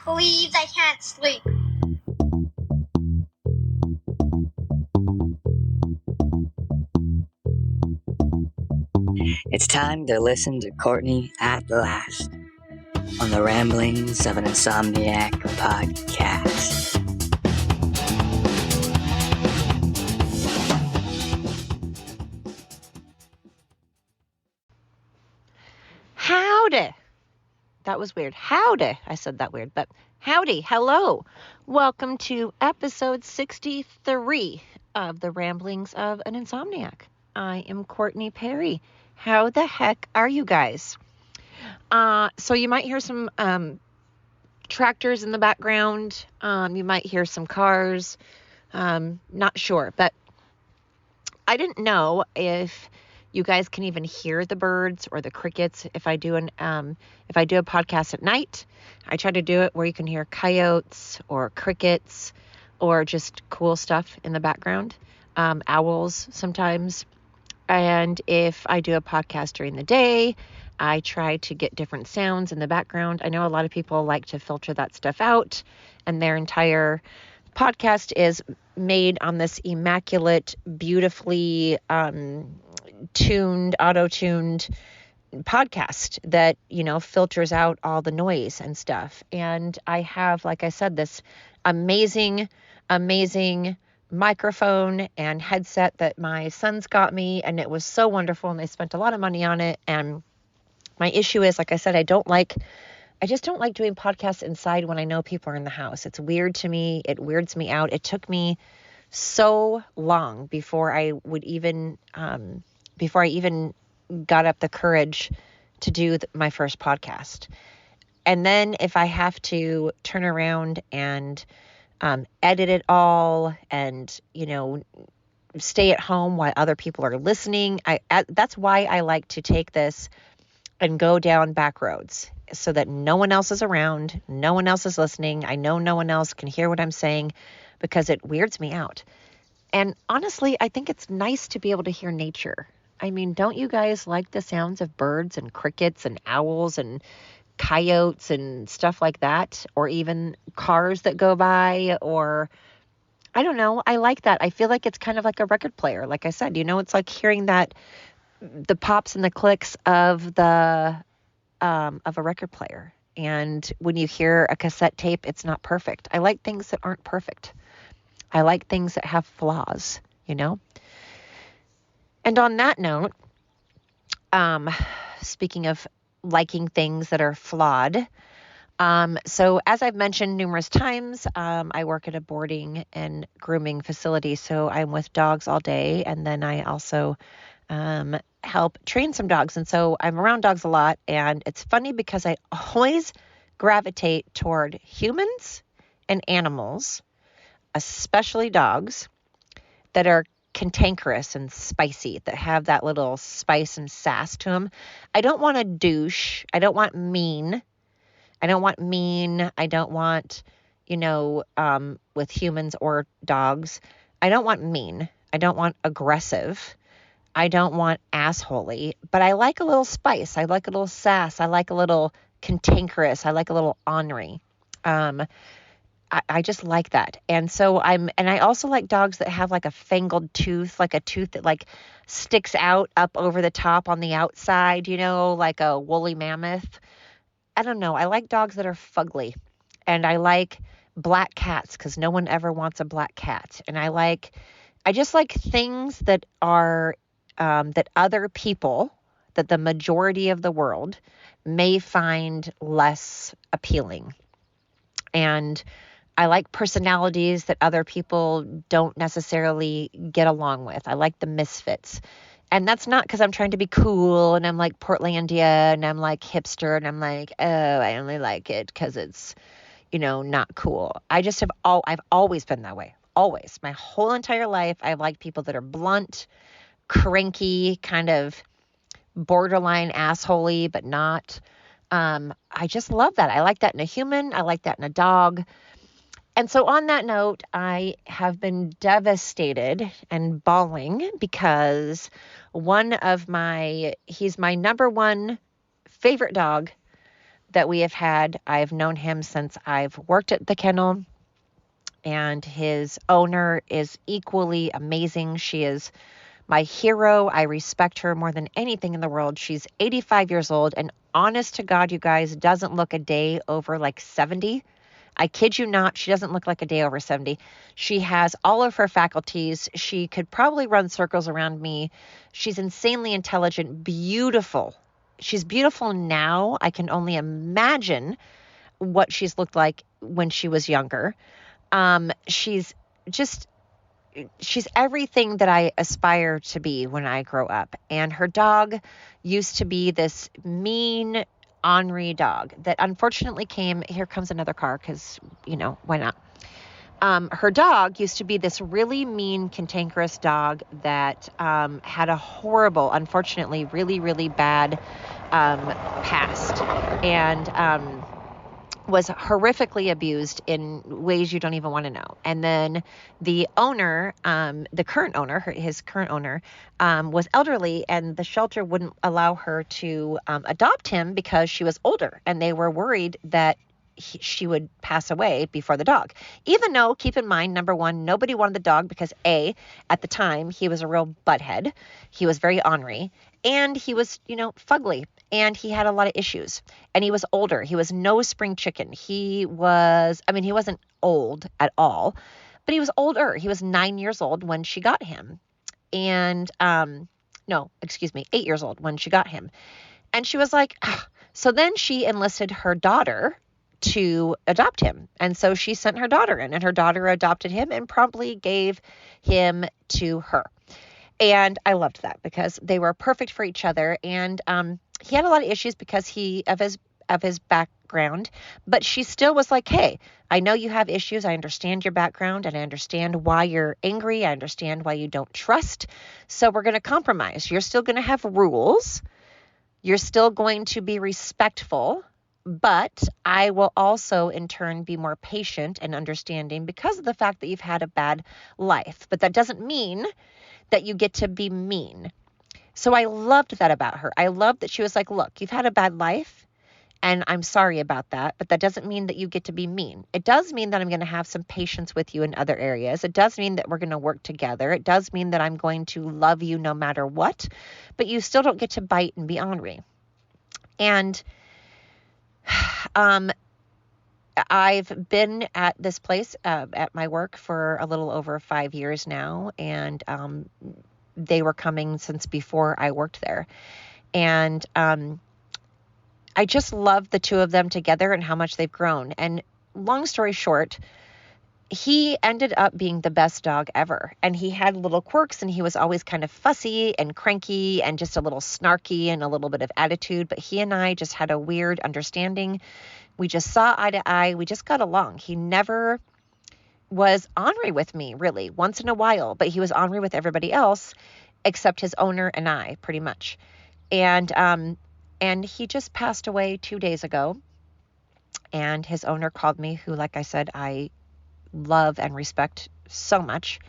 Please, I can't sleep. It's time to listen to Courtney at last on the Ramblings of an Insomniac podcast. Howdy. That was weird. Howdy. I said that weird, but howdy. Hello. Welcome to episode 63 of the Ramblings of an Insomniac. I am Courtney Perry. How the heck are you guys? So you might hear some tractors in the background. You might hear some cars. Not sure, but I didn't know if you guys can even hear the birds or the crickets if I do a podcast at night. I try to do it where you can hear coyotes or crickets or just cool stuff in the background, owls sometimes. And if I do a podcast during the day, I try to get different sounds in the background. I know a lot of people like to filter that stuff out, and their entire podcast is made on this immaculate, beautifully auto-tuned podcast that, filters out all the noise and stuff. And I have, like I said, this amazing microphone and headset that my sons got me, and it was so wonderful, and they spent a lot of money on it. And my issue is, like I said, I just don't like doing podcasts inside when I know people are in the house. It's weird to me. It weirds me out. It took me so long before I even got up the courage to do my first podcast. And then if I have to turn around and edit it all and, stay at home while other people are listening, that's why I like to take this and go down back roads so that no one else is around, no one else is listening. I know no one else can hear what I'm saying because it weirds me out. And honestly, I think it's nice to be able to hear nature. I mean, don't you guys like the sounds of birds and crickets and owls and coyotes and stuff like that? Or even cars that go by, or I don't know. I like that. I feel like it's kind of like a record player. Like I said, it's like hearing the pops and the clicks of a record player. And when you hear a cassette tape, it's not perfect. I like things that aren't perfect. I like things that have flaws, And on that note, speaking of liking things that are flawed, so as I've mentioned numerous times, I work at a boarding and grooming facility, so I'm with dogs all day, and then I also help train some dogs, and so I'm around dogs a lot. And it's funny because I always gravitate toward humans and animals, especially dogs, that are cantankerous and spicy, that have that little spice and sass to them. I don't want a douche. I don't want mean. I don't want, with humans or dogs, I don't want mean. I don't want aggressive. I don't want assholey, but I like a little spice. I like a little sass. I like a little cantankerous. I like a little ornery. I just like that. And so I also like dogs that have like a fangled tooth, like a tooth that like sticks out up over the top on the outside, like a woolly mammoth. I don't know. I like dogs that are fugly, and I like black cats because no one ever wants a black cat. And I just like things that are, that other people, that the majority of the world may find less appealing. And I like personalities that other people don't necessarily get along with. I like the misfits. And that's not because I'm trying to be cool and I'm like Portlandia and I'm like hipster and I'm like, oh, I only like it because it's, not cool. I've always been that way. Always. My whole entire life, I've liked people that are blunt, cranky, kind of borderline assholey, but not. I just love that. I like that in a human. I like that in a dog. And so on that note, I have been devastated and bawling because he's my number one favorite dog that we have had. I've known him since I've worked at the kennel, and his owner is equally amazing. She is my hero. I respect her more than anything in the world. She's 85 years old, and honest to God, you guys, doesn't look a day over like 70. I kid you not, she doesn't look like a day over 70. She has all of her faculties. She could probably run circles around me. She's insanely intelligent, beautiful. She's beautiful now. I can only imagine what she's looked like when she was younger. She's everything that I aspire to be when I grow up. And her dog used to be this mean, ornery dog that unfortunately here comes another car because, why not? Her dog used to be this really mean, cantankerous dog that had a horrible, unfortunately, really, really bad past. And was horrifically abused in ways you don't even want to know. And then the owner, the current owner, his current owner, was elderly, and the shelter wouldn't allow her to adopt him because she was older, and they were worried that she would pass away before the dog. Even though, keep in mind, number one, nobody wanted the dog because at the time, he was a real butthead. He was very ornery, and he was, fugly, and he had a lot of issues, and he was older. He was no spring chicken. He wasn't old at all, but he was older. He was 9 years old when she got him. And, 8 years old when she got him. And she was like, so then she enlisted her daughter to adopt him. And so she sent her daughter in, and her daughter adopted him and promptly gave him to her. And I loved that because they were perfect for each other. And he had a lot of issues because of his background, but she still was like, hey, I know you have issues. I understand your background, and I understand why you're angry. I understand why you don't trust. So we're going to compromise. You're still going to have rules. You're still going to be respectful, but I will also in turn be more patient and understanding because of the fact that you've had a bad life. But that doesn't mean that you get to be mean. So I loved that about her. I loved that she was like, look, you've had a bad life, and I'm sorry about that, but that doesn't mean that you get to be mean. It does mean that I'm going to have some patience with you in other areas. It does mean that we're going to work together. It does mean that I'm going to love you no matter what, but you still don't get to bite and be ornery. And I've been at this place at my work for a little over 5 years now, and they were coming since before I worked there. And I just love the two of them together and how much they've grown. And long story short, he ended up being the best dog ever. And he had little quirks, and he was always kind of fussy and cranky and just a little snarky and a little bit of attitude. But he and I just had a weird understanding. We just saw eye to eye. We just got along. He never was ornery with me, really, once in a while, but he was ornery with everybody else except his owner and I, pretty much. And he just passed away 2 days ago. And his owner called me, who, like I said, I love and respect so much.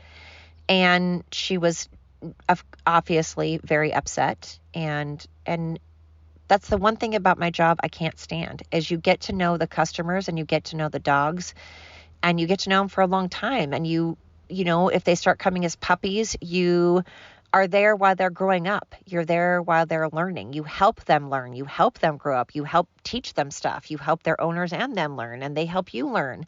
And she was obviously very upset. And that's the one thing about my job I can't stand, is you get to know the customers and you get to know the dogs, and you get to know them for a long time. And if they start coming as puppies, you are there while they're growing up. You're there while they're learning. You help them learn. You help them grow up. You help teach them stuff. You help their owners and them learn, and they help you learn.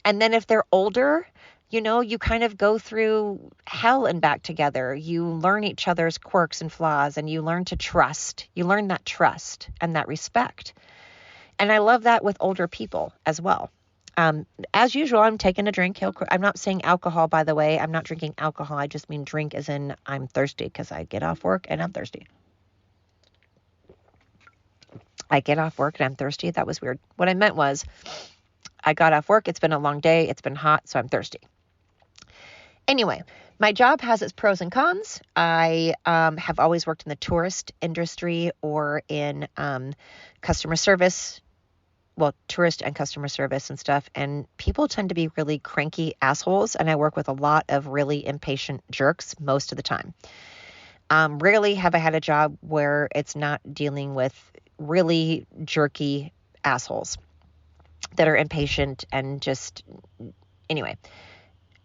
And then if they're older, you kind of go through hell and back together. You learn each other's quirks and flaws, and you learn to trust. You learn that trust and that respect. And I love that with older people as well. As usual, I'm taking a drink. I'm not saying alcohol, by the way. I'm not drinking alcohol. I just mean drink as in I'm thirsty because I get off work and I'm thirsty. I get off work and I'm thirsty. That was weird. What I meant was I got off work. It's been a long day. It's been hot, so I'm thirsty. Anyway, my job has its pros and cons. I have always worked in the tourist industry or in customer service. Well, tourist and customer service and stuff. And people tend to be really cranky assholes. And I work with a lot of really impatient jerks most of the time. Rarely have I had a job where it's not dealing with really jerky assholes that are impatient and just, anyway.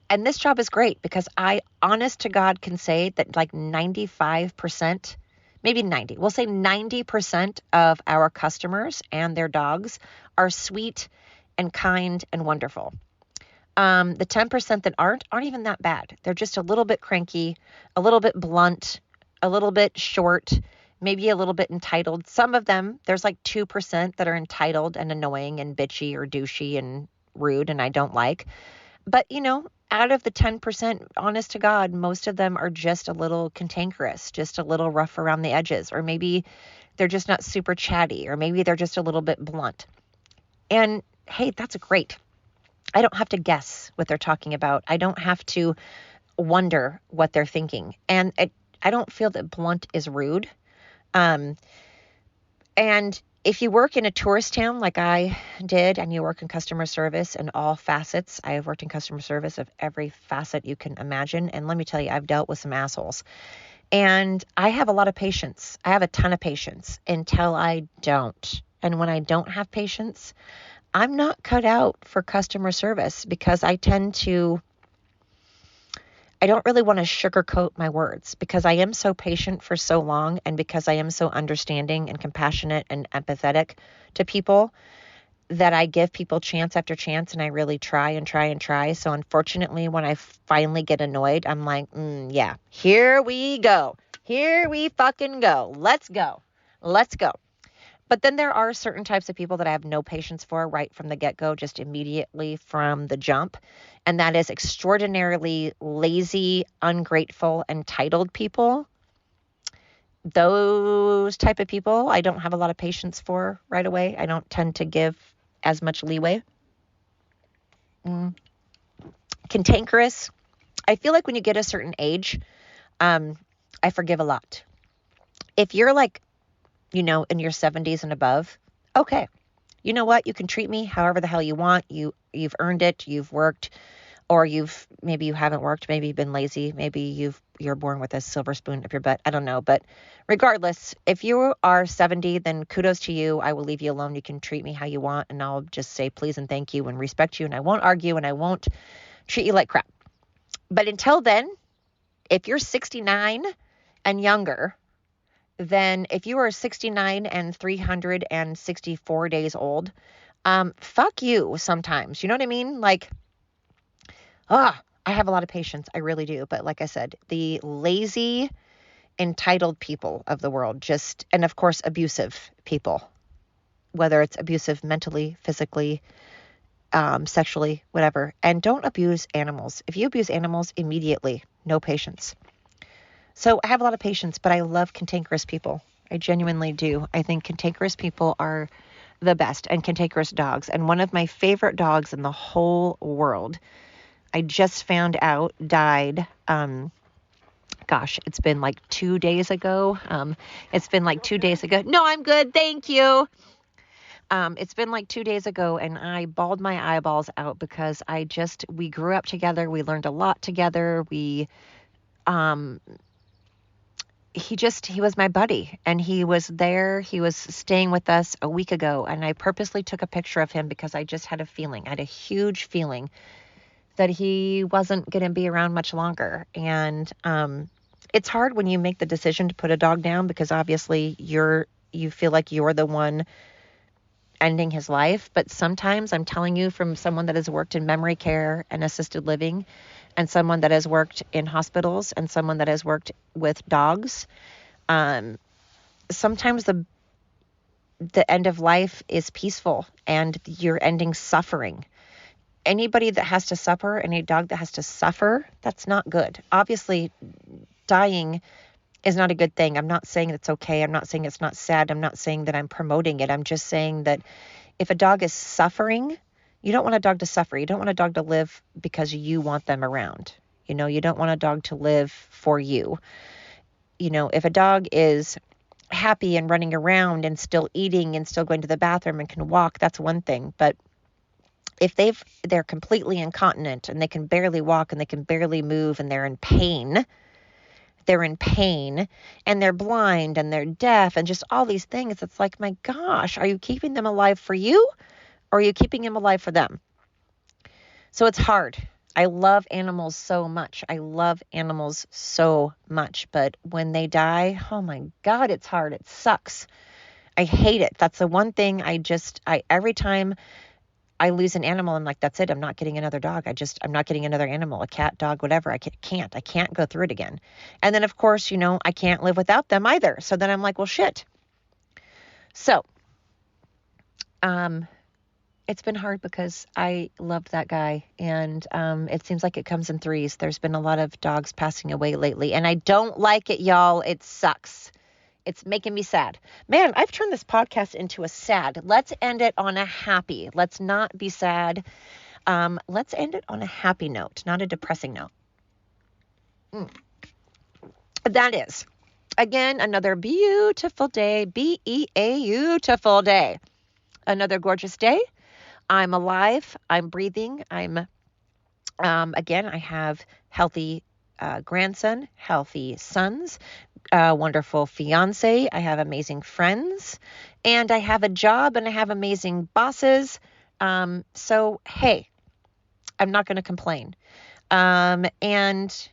And this job is great because I, honest to God, can say that like 95%, maybe 90, we'll say 90% of our customers and their dogs are sweet and kind and wonderful. The 10% that aren't even that bad. They're just a little bit cranky, a little bit blunt, a little bit short, maybe a little bit entitled. Some of them, there's like 2% that are entitled and annoying and bitchy or douchey and rude and I don't like. But, out of the 10%, honest to God, most of them are just a little cantankerous, just a little rough around the edges, or maybe they're just not super chatty, or maybe they're just a little bit blunt. And hey, that's great. I don't have to guess what they're talking about. I don't have to wonder what they're thinking. And I don't feel that blunt is rude. And if you work in a tourist town like I did, and you work in customer service in all facets, I have worked in customer service of every facet you can imagine. And let me tell you, I've dealt with some assholes. And I have a lot of patience. I have a ton of patience until I don't. And when I don't have patience, I'm not cut out for customer service because I don't really want to sugarcoat my words because I am so patient for so long and because I am so understanding and compassionate and empathetic to people that I give people chance after chance and I really try and try and try. So unfortunately, when I finally get annoyed, I'm like, yeah, here we go. Here we fucking go. Let's go. Let's go. But then there are certain types of people that I have no patience for right from the get-go, just immediately from the jump. And that is extraordinarily lazy, ungrateful, entitled people. Those type of people, I don't have a lot of patience for right away. I don't tend to give as much leeway. Cantankerous. I feel like when you get a certain age, I forgive a lot. If you're like, in your 70s and above, okay, you know what? You can treat me however the hell you want. You've earned it. You've worked, or maybe you haven't worked. Maybe you've been lazy. Maybe you're born with a silver spoon up your butt. I don't know. But regardless, if you are 70, then kudos to you. I will leave you alone. You can treat me how you want. And I'll just say please and thank you and respect you. And I won't argue and I won't treat you like crap. But until then, if you're 69 and younger, then if you are 69 and 364 days old, fuck you sometimes. You know what I mean? Like, I have a lot of patience. I really do. But like I said, the lazy, entitled people of the world and of course, abusive people, whether it's abusive mentally, physically, sexually, whatever. And don't abuse animals. If you abuse animals, immediately, no patience. So I have a lot of patience, but I love cantankerous people. I genuinely do. I think cantankerous people are the best, and cantankerous dogs. And one of my favorite dogs in the whole world, I just found out died. It's been like 2 days ago. No, I'm good. Thank you. It's been like 2 days ago and I bawled my eyeballs out because we grew up together. We learned a lot together. He was my buddy and he was staying with us a week ago and I purposely took a picture of him because I just had a feeling. I had a huge feeling that he wasn't going to be around much longer. And, it's hard when you make the decision to put a dog down because obviously you feel like you're the one ending his life. But sometimes I'm telling you from someone that has worked in memory care and assisted living and someone that has worked in hospitals and someone that has worked with dogs, sometimes the end of life is peaceful and you're ending suffering. Anybody that has to suffer, any dog that has to suffer, that's not good. Obviously, dying is not a good thing. I'm not saying it's okay. I'm not saying it's not sad. I'm not saying that I'm promoting it. I'm just saying that if a dog is suffering, you don't want a dog to suffer. You don't want a dog to live because you want them around. You don't want a dog to live for you. If a dog is happy and running around and still eating and still going to the bathroom and can walk, that's one thing. But if they're completely incontinent and they can barely walk and they can barely move and they're in pain, they're in pain, and they're blind, and they're deaf, and just all these things. It's like, my gosh, are you keeping them alive for you, or are you keeping them alive for them? So it's hard. I love animals so much. But when they die, oh my God, it's hard. It sucks. I hate it. That's the one thing every time I lose an animal, I'm like, that's it. I'm not getting another dog. I'm not getting another animal, a cat, dog, whatever. I can't go through it again. And then of course, I can't live without them either. So then I'm like, well, shit. So, it's been hard because I loved that guy, and it seems like it comes in threes. There's been a lot of dogs passing away lately, and I don't like it, y'all. It sucks. It's making me sad. Man, I've turned this podcast into a sad. Let's end it on a happy. Let's not be sad. Let's end it on a happy note, not a depressing note. That is, again, another beautiful day. Beautiful day. Another gorgeous day. I'm alive. I'm breathing. Again, I have healthy grandson, healthy sons, wonderful fiance. I have amazing friends, and I have a job, and I have amazing bosses. So, hey, I'm not going to complain. And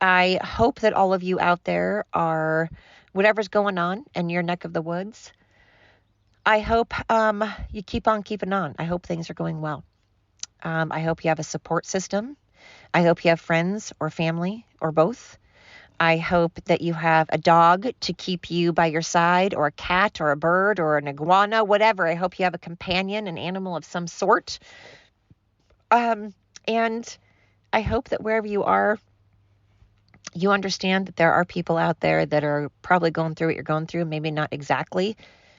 I hope that all of you out there are, whatever's going on in your neck of the woods, I hope you keep on keeping on. I hope things are going well. I hope you have a support system. I hope you have friends or family or both. I hope that you have a dog to keep you by your side, or a cat or a bird or an iguana, whatever. I hope you have a companion, an animal of some sort. And I hope that wherever you are, you understand that there are people out there that are probably going through what you're going through. Maybe not exactly,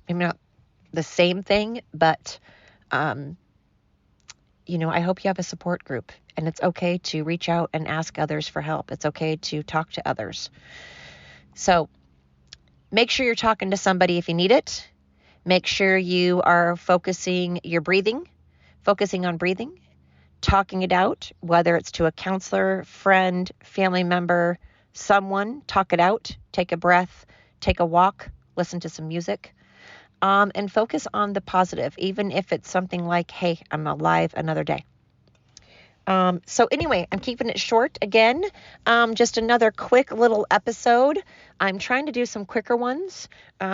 maybe not the same thing, but, I hope you have a support group, and it's okay to reach out and ask others for help. It's okay to talk to others. So make sure you're talking to somebody if you need it. Make sure you are focusing on breathing, talking it out, whether it's to a counselor, friend, family member, someone. Talk it out, take a breath, take a walk, listen to some music. And focus on the positive, even if it's something like, hey, I'm alive another day. So anyway, I'm keeping it short again. Just another quick little episode. I'm trying to do some quicker ones.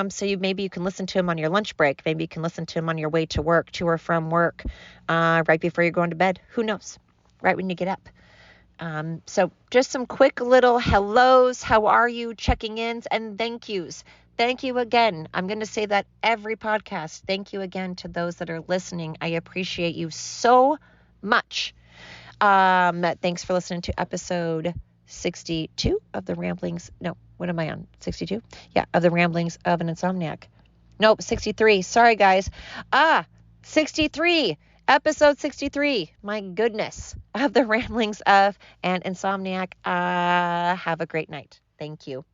So maybe you can listen to them on your lunch break. Maybe you can listen to them on your way to work, to or from work, right before you're going to bed. Who knows? Right when you get up. So just some quick little hellos. How are you? Checking ins and thank yous. Thank you again. I'm going to say that every podcast. Thank you again to those that are listening. I appreciate you so much. Thanks for listening to episode 62 of the Ramblings. No, what am I on? 62? Yeah, of the Ramblings of an Insomniac. Nope, 63. Sorry, guys. 63. Episode 63. My goodness. Of the Ramblings of an Insomniac. Have a great night. Thank you.